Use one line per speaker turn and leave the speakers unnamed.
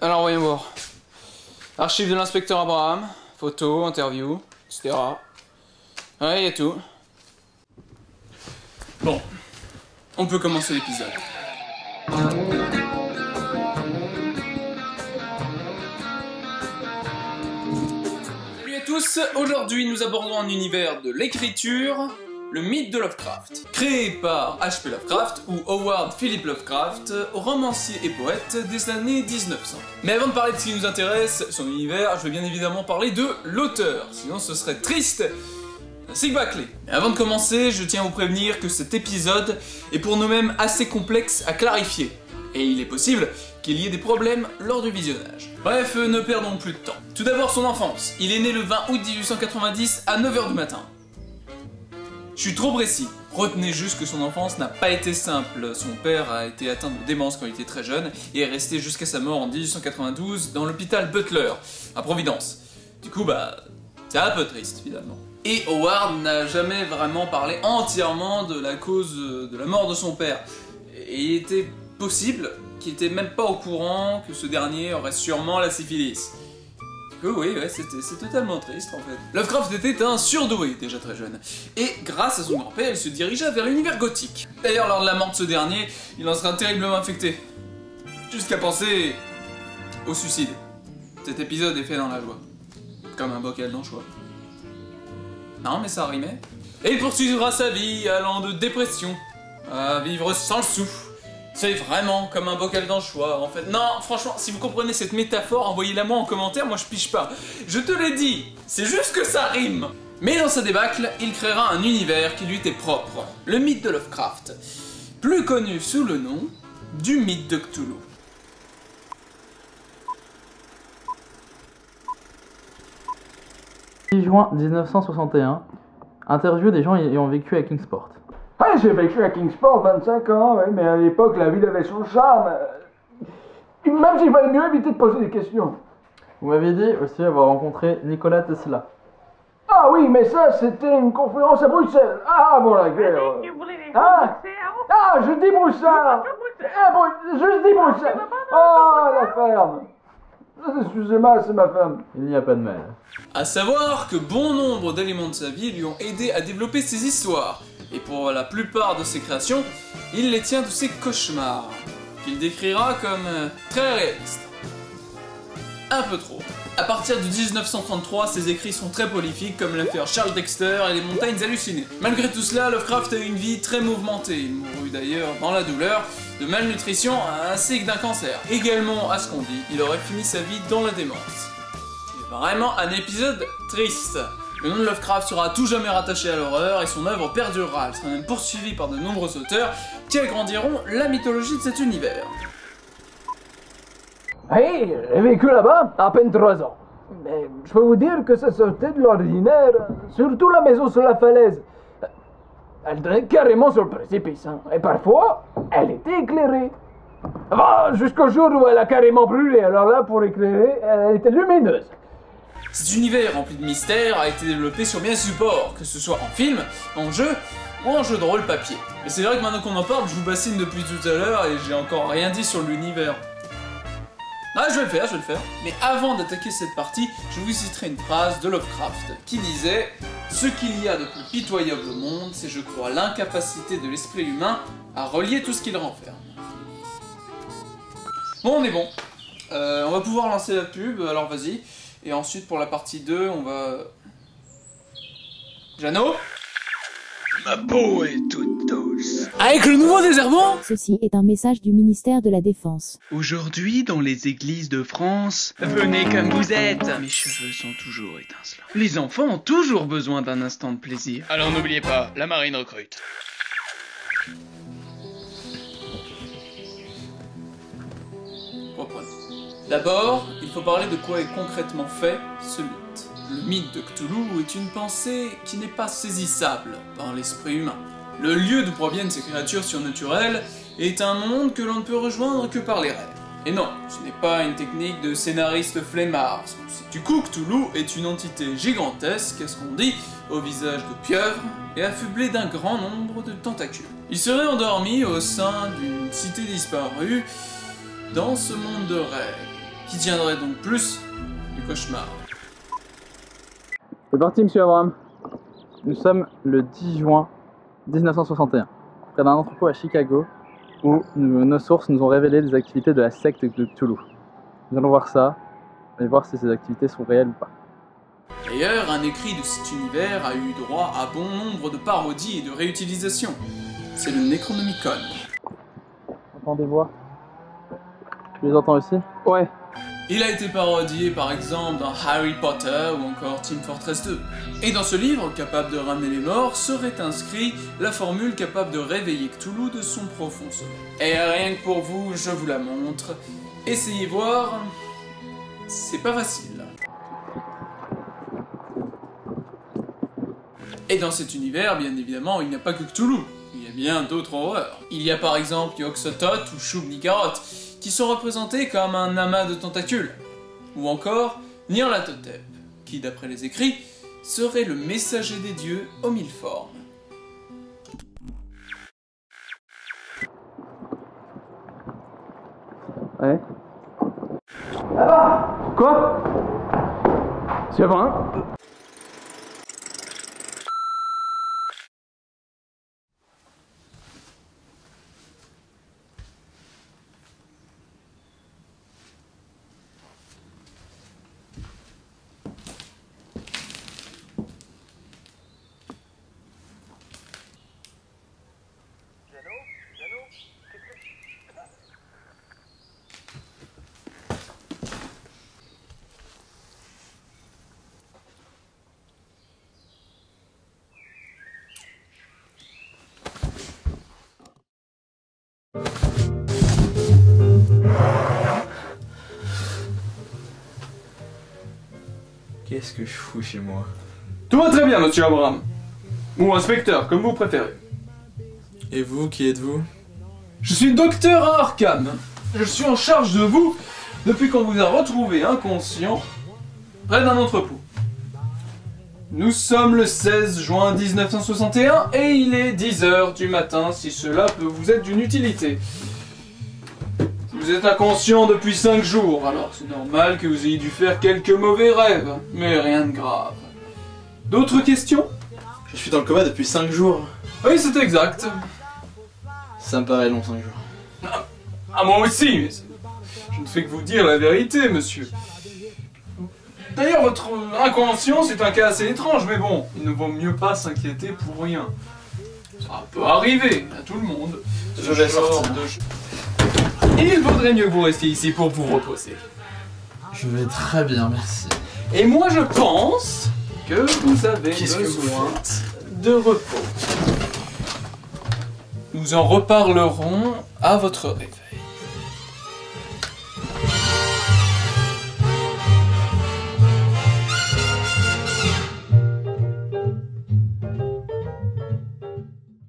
Alors voyons voir. Archives de l'inspecteur Abraham, photos, interviews, etc. Ouais, y a tout. Bon, on peut commencer l'épisode. Salut à tous, aujourd'hui nous abordons un univers de l'écriture, le mythe de Lovecraft. Créé par H.P. Lovecraft ou Howard Philip Lovecraft, romancier et poète des années 1900. Mais avant de parler de ce qui nous intéresse, son univers, je vais bien évidemment parler de l'auteur, sinon ce serait triste. C'est bâclé. Mais avant de commencer, je tiens à vous prévenir que cet épisode est pour nous-mêmes assez complexe à clarifier. Et il est possible qu'il y ait des problèmes lors du visionnage. Bref, ne perdons plus de temps. Tout d'abord son enfance. Il est né le 20 août 1890 à 9 h du matin. Je suis trop précis. Retenez juste que son enfance n'a pas été simple. Son père a été atteint de démence quand il était très jeune et est resté jusqu'à sa mort en 1892 dans l'hôpital Butler, à Providence. Du coup, c'est un peu triste finalement. Et Howard n'a jamais vraiment parlé entièrement de la cause de la mort de son père. Et il était possible qu'il était même pas au courant que ce dernier aurait sûrement la syphilis. Du coup, oui, c'est totalement triste en fait. Lovecraft était un surdoué déjà très jeune. Et grâce à son grand-père, il se dirigea vers l'univers gothique. D'ailleurs, lors de la mort de ce dernier, il en sera terriblement affecté. Jusqu'à penser au suicide. Cet épisode est fait dans la joie. Comme un bocal d'anchois. Non, mais ça rimait. Et il poursuivra sa vie allant de dépression à vivre sans le sou. C'est vraiment comme un bocal d'anchois, en fait. Non, franchement, si vous comprenez cette métaphore, envoyez-la moi en commentaire, moi je piche pas. Je te l'ai dit, c'est juste que ça rime. Mais dans sa débâcle, il créera un univers qui lui était propre. Le mythe de Lovecraft. Plus connu sous le nom du mythe de Cthulhu.
Juin 1961, interview des gens ayant vécu à Kingsport.
Ah, j'ai vécu à Kingsport 25 ans, ouais, mais à l'époque, la ville avait son charme. Même s'il fallait mieux éviter de poser des questions.
Vous m'avez dit aussi avoir rencontré Nikola Tesla.
Ah oui, mais ça, c'était une conférence à Bruxelles. Ah, bon, la guerre. Ah, je dis Bruxelles. Je dis Bruxelles. Oh, la ferme. Excusez-moi, c'est ma femme.
Il n'y a pas de mal.
À savoir que bon nombre d'éléments de sa vie lui ont aidé à développer ses histoires. Et pour la plupart de ses créations, il les tient de ses cauchemars, qu'il décrira comme très réalistes. Un peu trop. À partir de 1933, ses écrits sont très prolifiques, comme l'affaire Charles Dexter et les montagnes hallucinées. Malgré tout cela, Lovecraft a eu une vie très mouvementée. Il mourut d'ailleurs dans la douleur, de malnutrition ainsi que d'un cancer. Également, à ce qu'on dit, il aurait fini sa vie dans la démence. C'est vraiment un épisode triste. Le nom de Lovecraft sera à tout jamais rattaché à l'horreur et son œuvre perdurera. Elle sera même poursuivie par de nombreux auteurs qui agrandiront la mythologie de cet univers.
Oui, j'ai vécu là-bas à peine 3 ans. Mais je peux vous dire que ça sortait de l'ordinaire, surtout la maison sur la falaise. Elle donnait carrément sur le précipice, hein. Et parfois, elle était éclairée. Enfin, jusqu'au jour où elle a carrément brûlé, alors là, pour éclairer, elle était lumineuse.
Cet univers rempli de mystères a été développé sur bien supports, que ce soit en film, en jeu ou en jeu de rôle papier. Mais c'est vrai que maintenant qu'on en parle, je vous bassine depuis tout à l'heure et j'ai encore rien dit sur l'univers. Ah, je vais le faire. Mais avant d'attaquer cette partie, je vous citerai une phrase de Lovecraft qui disait « Ce qu'il y a de plus pitoyable au monde, c'est je crois l'incapacité de l'esprit humain à relier tout ce qu'il renferme. » Bon, on est bon. On va pouvoir lancer la pub, alors vas-y. Et ensuite, pour la partie 2, on va... Jeannot ?
Ma peau est toute douce.
Avec le nouveau désherbant ?
Ceci est un message du ministère de la Défense.
Aujourd'hui, dans les églises de France, venez comme vous êtes. Mes cheveux sont toujours étincelants. Les enfants ont toujours besoin d'un instant de plaisir. Alors n'oubliez pas, la marine recrute.
Reprenons. D'abord, il faut parler de quoi est concrètement fait ce mythe. Le mythe de Cthulhu est une pensée qui n'est pas saisissable par l'esprit humain. Le lieu d'où proviennent ces créatures surnaturelles est un monde que l'on ne peut rejoindre que par les rêves. Et non, ce n'est pas une technique de scénariste flemmard. Du coup, Cthulhu est une entité gigantesque, à ce qu'on dit, au visage de pieuvre, et affublé d'un grand nombre de tentacules. Il serait endormi au sein d'une cité disparue, dans ce monde de rêve. qui tiendrait donc plus du cauchemar.
C'est parti, monsieur Abraham. Nous sommes le 10 juin 1961, près d'un entrepôt à Chicago, où nos sources nous ont révélé des activités de la secte de Cthulhu. Nous allons voir ça, et voir si ces activités sont réelles ou pas.
D'ailleurs, un écrit de cet univers a eu droit à bon nombre de parodies et de réutilisations. C'est le Necronomicon.
J'entends des voix. Tu les entends aussi?
Ouais.
Il a été parodié par exemple dans Harry Potter ou encore Team Fortress 2. Et dans ce livre, capable de ramener les morts, serait inscrit la formule capable de réveiller Cthulhu de son profond sommeil. Et rien que pour vous, je vous la montre. Essayez voir, c'est pas facile. Et dans cet univers, bien évidemment, il n'y a pas que Cthulhu. Il y a bien d'autres horreurs. Il y a par exemple Yog-Sothoth ou Shub-Niggurath, qui sont représentés comme un amas de tentacules. Ou encore Nyarlathotep, qui d'après les écrits, serait le messager des dieux aux 1000 formes.
Ouais.
Quoi? C'est vrai?
Qu'est-ce que je fous chez moi?
Tout va très bien, monsieur Abraham. Ou inspecteur, comme vous préférez.
Et vous, qui êtes-vous?
Je suis docteur à Arkham. Je suis en charge de vous depuis qu'on vous a retrouvé inconscient près d'un entrepôt. Nous sommes le 16 juin 1961 et il est 10h du matin si cela peut vous être d'une utilité. Vous êtes inconscient depuis 5 jours, alors c'est normal que vous ayez dû faire quelques mauvais rêves, mais rien de grave. D'autres questions?
Je suis dans le coma depuis 5 jours.
Oui, c'est exact.
Ça me paraît long, 5 jours.
Ah, moi aussi, mais je ne fais que vous dire la vérité, monsieur. D'ailleurs, votre inconscient, c'est un cas assez étrange, mais bon, il ne vaut mieux pas s'inquiéter pour rien. Ça peut arriver à tout le monde.
Je vais sortir.
Il vaudrait mieux que vous restiez ici pour vous reposer.
Je vais très bien, merci.
Et moi, je pense que vous avez
Qu'est-ce que vous
besoin
faites?
de repos. Nous en reparlerons à votre réveil.